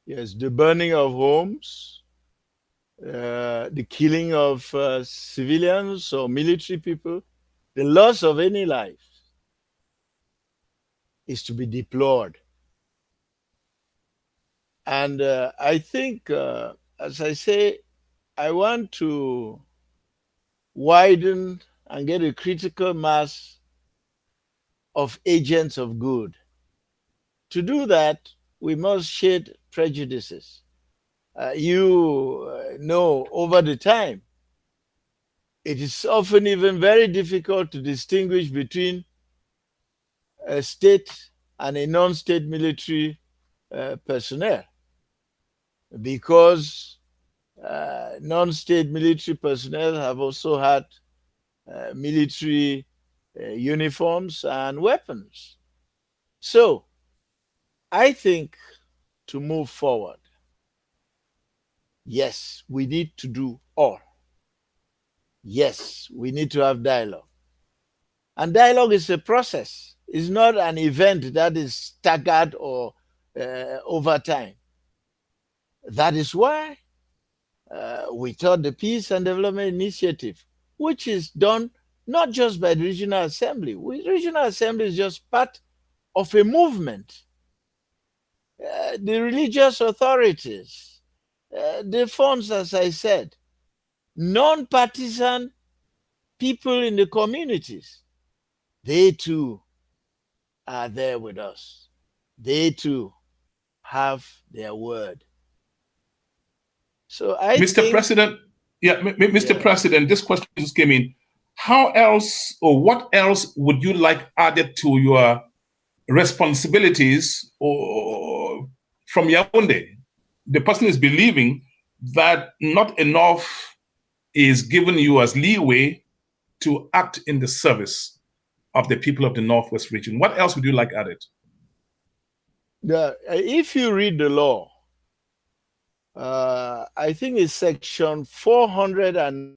Speaker 2: Yes, the burning of homes, the killing of civilians or military people, the loss of any life is to be deplored. And I think, as I say, I want to widen and get a critical mass of agents of good. To do that, we must shed prejudices. You know, over the time, it is often even very difficult to distinguish between a state and a non-state military personnel, because non-state military personnel have also had military uniforms and weapons. So I think to move forward, yes, we need to do all. Yes, we need to have dialogue. And dialogue is a process. It's not an event that is staggered or over time. That is why we thought the Peace and Development Initiative, which is done not just by the Regional Assembly. The Regional Assembly is just part of a movement. The religious authorities, the funds, as I said, non-partisan people in the communities, they too are there with us. They too have their word. So
Speaker 1: Mr. President, Mr. President, this question just came in. How else or what else would you like added to your responsibilities or from Yaoundé? The person is believing that not enough is given you as leeway to act in the service of the people of the Northwest region. What else would you like added?
Speaker 2: If you read the law, I think it's section 400 and...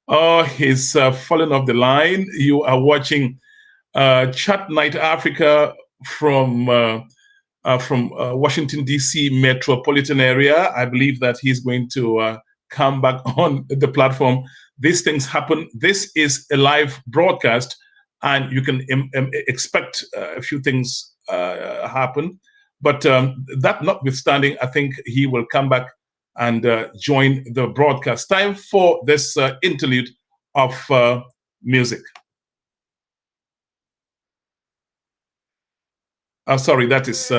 Speaker 1: Oh, he's fallen off the line. You are watching Chat Night Africa from Washington, D.C. metropolitan area. I believe that he's going to come back on the platform. These things happen. This is a live broadcast, and you can expect a few things happen. But that notwithstanding, I think he will come back and join the broadcast. Time for this interlude of music. Sorry, that is...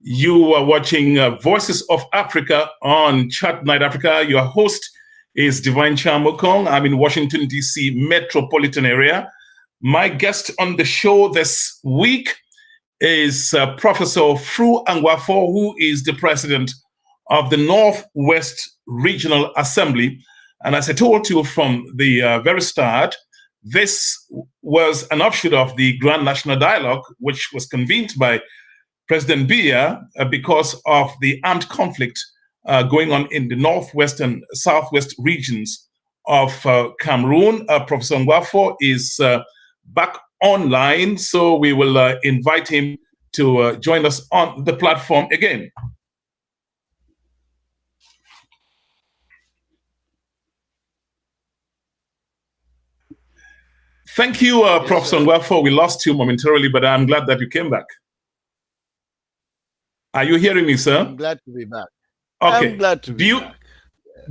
Speaker 1: You are watching Voices of Africa on Chat Night Africa. Your host is Divine Chamokong. I'm in Washington, D.C. metropolitan area. My guest on the show this week is Professor Fru Angwafo, who is the president of the Northwest Regional Assembly. And as I told you from the very start, this was an offshoot of the Grand National Dialogue, which was convened by President Biya because of the armed conflict going on in the northwest and southwest regions of Cameroon. Professor Ngwafo is back online, so we will invite him to join us on the platform again. Thank you, Professor Ngwafo. We lost you momentarily, but I'm glad that you came back. Are you hearing me, sir?
Speaker 2: I'm glad to be back.
Speaker 1: Okay.
Speaker 2: I'm glad to be back.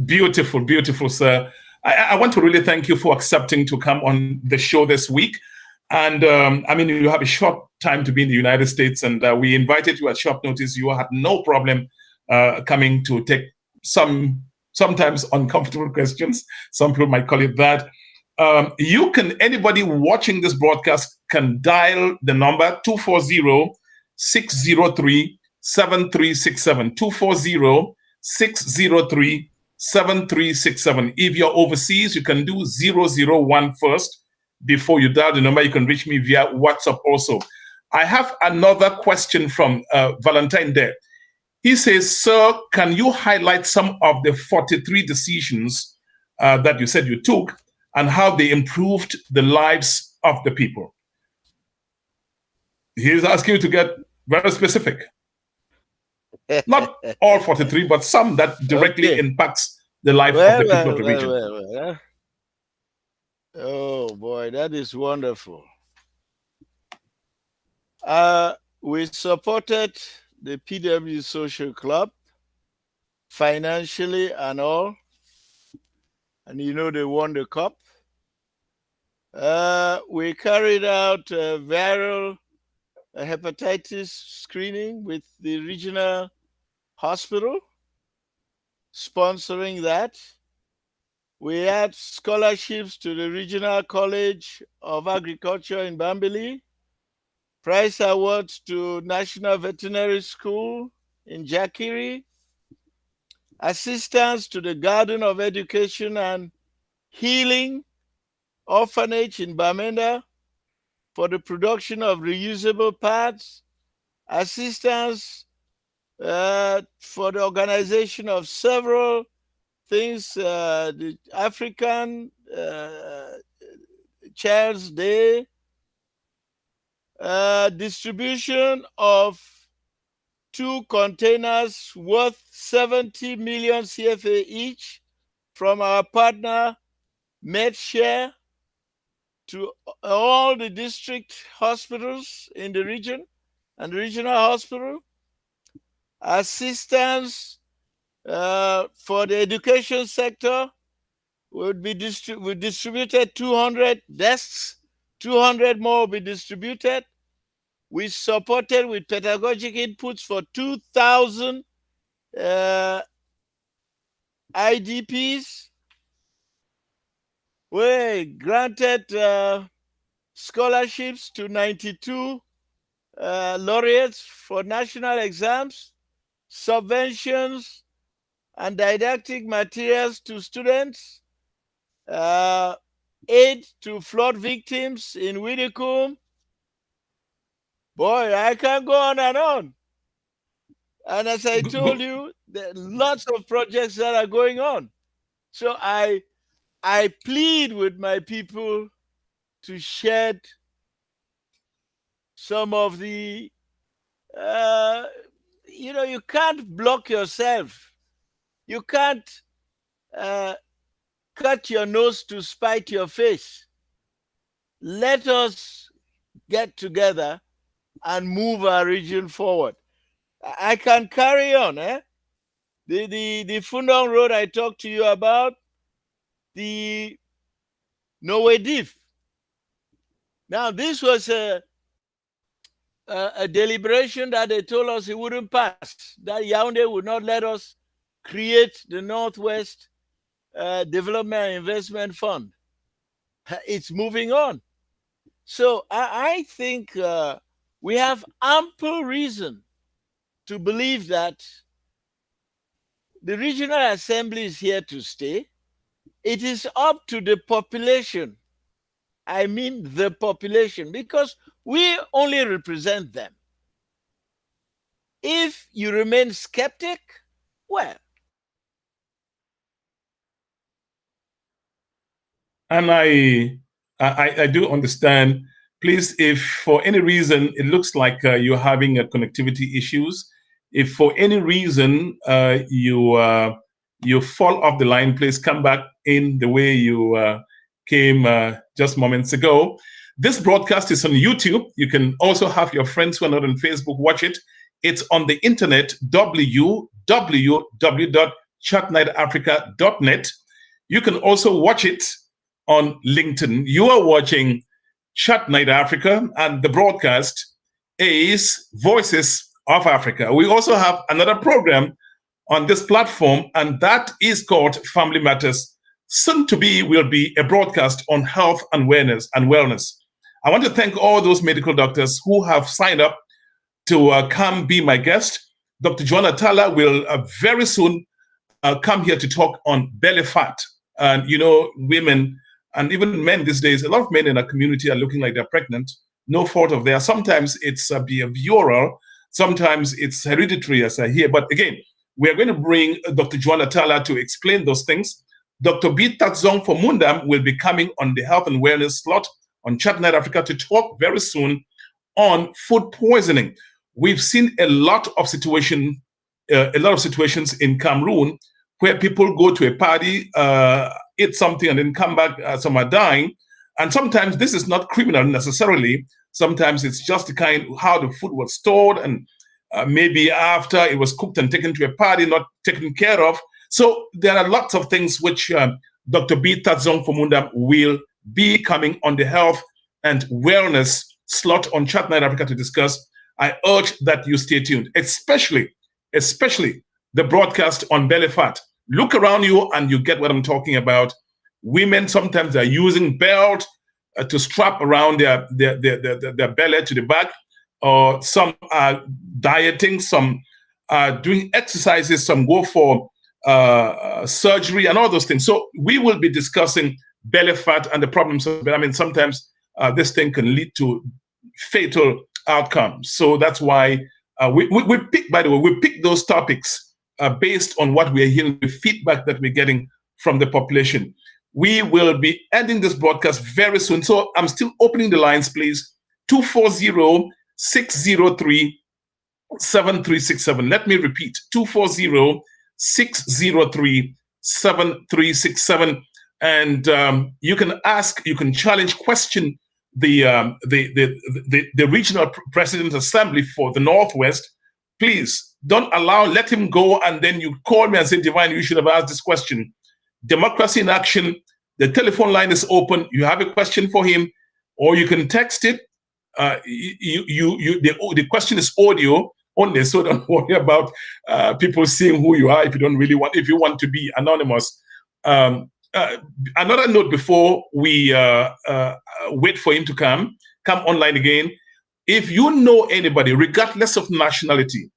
Speaker 1: Beautiful, beautiful, sir. I want to really thank you for accepting to come on the show this week. And I mean, you have a short time to be in the United States, and we invited you at short notice. You had no problem coming to take sometimes uncomfortable questions. Some people might call it that. Anybody watching this broadcast can dial the number 240-603-7367, 240-603-7367. If you're overseas, you can do 001 first before you dial the number. You can reach me via WhatsApp also. I have another question from Valentine there. He says, sir, can you highlight some of the 43 decisions that you said you took and how they improved the lives of the people? He's asking you to get very specific. Not all 43, but some that directly impacts the life of the people of the region.
Speaker 2: Oh boy, that is wonderful. We supported the PW Social Club financially and all. And you know, they won the cup. We carried out viral hepatitis screening with the regional hospital, sponsoring that. We had scholarships to the Regional College of Agriculture in Bambili, prize awards to National Veterinary School in Jakiri, assistance to the Garden of Education and Healing Orphanage in Bamenda for the production of reusable pads, assistance for the organization of several things, the African Child's Day, distribution of 2 containers worth 70 million CFA each from our partner MedShare to all the district hospitals in the region and the regional hospital. Assistance for the education sector would be we distributed 200 desks, 200 more will be distributed. We supported with pedagogic inputs for 2,000 IDPs. We granted scholarships to 92 laureates for national exams, subventions and didactic materials to students, aid to flood victims in Widikum. Boy, I can go on and on. And as I told you, there are lots of projects that are going on. So I plead with my people to shed some of the, you can't block yourself. You can't cut your nose to spite your face. Let us get together and move our region forward. I can carry on. The Fundong Road I talked to you about, the Nowedif. Now, this was a deliberation that they told us it wouldn't pass, that Yaoundé would not let us create the Northwest Development and Investment Fund. It's moving on. So I think we have ample reason to believe that the Regional Assembly is here to stay. It is up to the population. I mean the population, because we only represent them. If you remain skeptic, well.
Speaker 1: And I do understand. Please, if for any reason it looks like you're having connectivity issues, if for any reason you fall off the line, please come back in the way you came just moments ago. This broadcast is on YouTube. You can also have your friends who are not on Facebook watch it. It's on the internet, www.chatnightafrica.net. You can also watch it on LinkedIn. You are watching Chat Night Africa, and the broadcast is Voices of Africa. We also have another program on this platform, and that is called Family Matters. Soon to be will be a broadcast on health and wellness. I want to thank all those medical doctors who have signed up to come be my guest. Dr. Joanna Tala will very soon come here to talk on belly fat. And women and even men these days, a lot of men in our community are looking like they're pregnant, no fault of theirs. Sometimes it's behavioral, sometimes it's hereditary, as I hear. But again, we are going to bring Dr. Joanna Tala to explain those things. Dr. B. Tatzong for Mundam will be coming on the health and wellness slot on Chat Night Africa to talk very soon on food poisoning. We've seen a lot of situations in Cameroon where people go to a party, eat something, and then come back. Some are dying, and sometimes this is not criminal necessarily. Sometimes it's just the kind how the food was stored, and maybe after it was cooked and taken to a party, not taken care of. So there are lots of things which Dr. B. Tatzong Fomunda will be coming on the health and wellness slot on Chat Night Africa to discuss. I urge that you stay tuned, especially the broadcast on belly fat. Look around you and you get what I'm talking about. Women sometimes are using belt to strap around their belly to the back, or some are dieting, some are doing exercises, some go for surgery and all those things. So we will be discussing belly fat and the problems of it. I mean, sometimes this thing can lead to fatal outcomes. So that's why we pick those topics based on what we are hearing, the feedback that we're getting from the population. We will be ending this broadcast very soon. So I'm still opening the lines, please. 240-603-7367. Let me repeat, 240-603-7367. And you can ask, you can challenge, question the regional president assembly for the Northwest. Please don't let him go and then you call me and say, Divine, you should have asked this question. Democracy in action. The telephone line is open. You have a question for him, or you can text it. The question is audio only, so don't worry about people seeing who you are if you want to be anonymous. Another note before we wait for him to come online again. If you know anybody, regardless of nationality,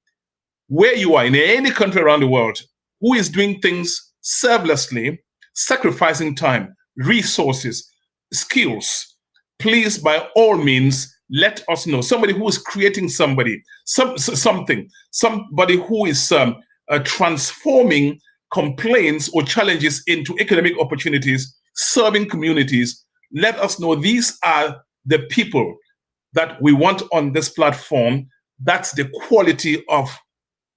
Speaker 1: where you are in any country around the world, who is doing things selflessly, sacrificing time, resources, skills, please, by all means, let us know. Somebody who is creating somebody who is transforming complaints or challenges into economic opportunities, serving communities. Let us know. These are the people that we want on this platform. That's the quality of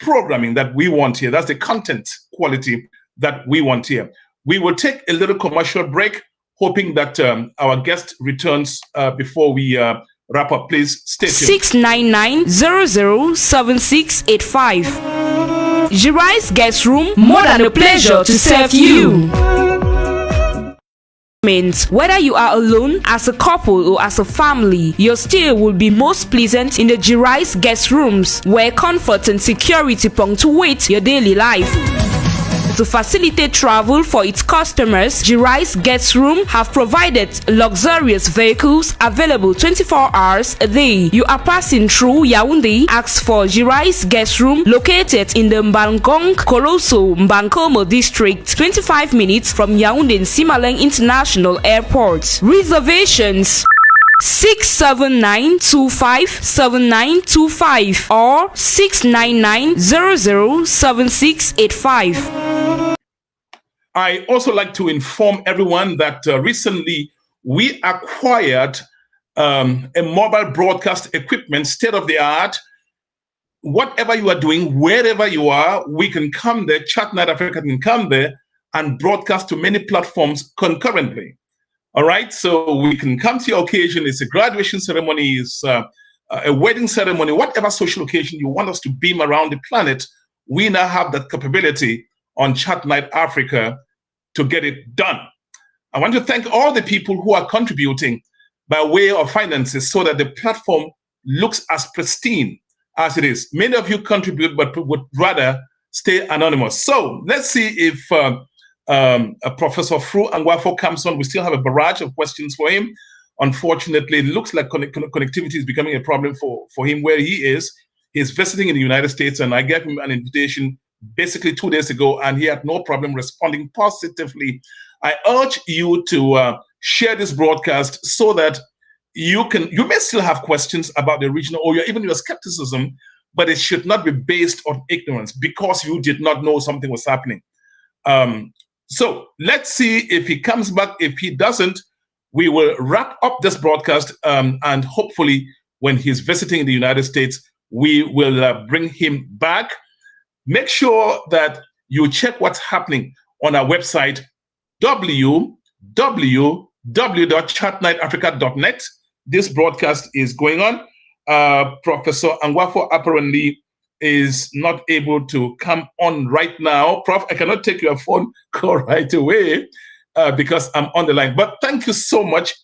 Speaker 1: programming that we want here. That's the content quality that we want here. We will take a little commercial break, hoping that our guest returns before we wrap up. Please stay tuned.
Speaker 3: 699-007685. Jirai's Guest Room, more than a pleasure to serve you. Whether you are alone, as a couple, or as a family, your stay will be most pleasant in the Jirai's Guest Rooms, where comfort and security punctuate your daily life. To facilitate travel for its customers, Jirai's Guest Room have provided luxurious vehicles available 24 hours a day. You are passing through Yaoundé, ask for Jirai's Guest Room, located in the Mbangong Koloso Mbankomo district, 25 minutes from Yaoundé Simaleng International Airport. Reservations 679-257925 or 699-007685.
Speaker 1: I also like to inform everyone that recently we acquired a mobile broadcast equipment, state of the art. Whatever you are doing, wherever you are, we can come there. Chat Night Africa can come there and broadcast to many platforms concurrently. All right, so we can come to your occasion. It's a graduation ceremony, it's a wedding ceremony, whatever social occasion you want us to beam around the planet. We now have that capability on Chat Night Africa to get it done. I want to thank all the people who are contributing by way of finances so that the platform looks as pristine as it is. Many of you contribute, but would rather stay anonymous. So let's see if Professor Fru Angwafo comes on. We still have a barrage of questions for him. Unfortunately, it looks like connectivity is becoming a problem for him where he is. He's visiting in the United States, and I gave him an invitation basically 2 days ago, and he had no problem responding positively. I urge you to share this broadcast so that you may still have questions about the region or even your skepticism, but it should not be based on ignorance because you did not know something was happening. So let's see if he comes back. If he doesn't, we will wrap up this broadcast, and hopefully when he's visiting the United States, we will bring him back. Make sure that you check what's happening on our website, www.chatnightafrica.net. This broadcast is going on. Professor Angwafo apparently is not able to come on right now. Prof, I cannot take your phone call right away because I'm on the line. But thank you so much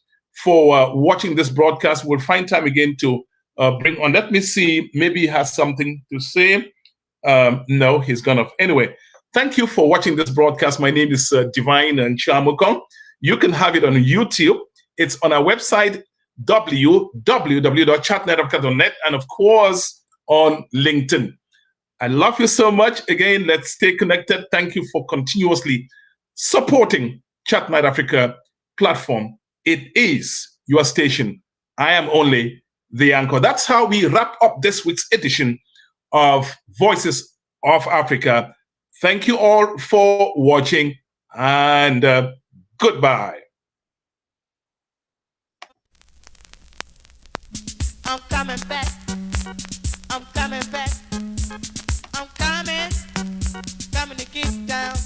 Speaker 1: for watching this broadcast. We'll find time again to bring on. Let me see. Maybe he has something to say. No, he's gone off. Anyway, thank you for watching this broadcast. My name is Divine and Chamukong. You can have it on YouTube. It's on our website, www.chatnightafrica.net, and of course on LinkedIn. I love you so much. Again, let's stay connected. Thank you for continuously supporting Chat Night Africa platform. It is your station. I am only the anchor. That's how we wrap up this week's edition of Voices of Africa. Thank you all for watching, and goodbye.
Speaker 4: I'm coming back. I'm coming back. I'm coming to get down.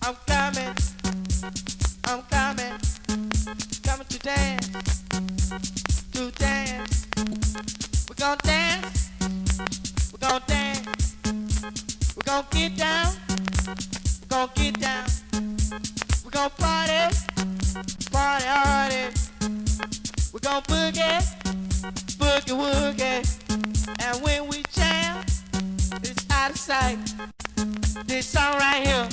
Speaker 4: I'm coming to dance, We're gonna dance, we're gonna get down, we're gonna party hard, we're gonna boogie woogie, and when we jam, it's out of sight. This song right here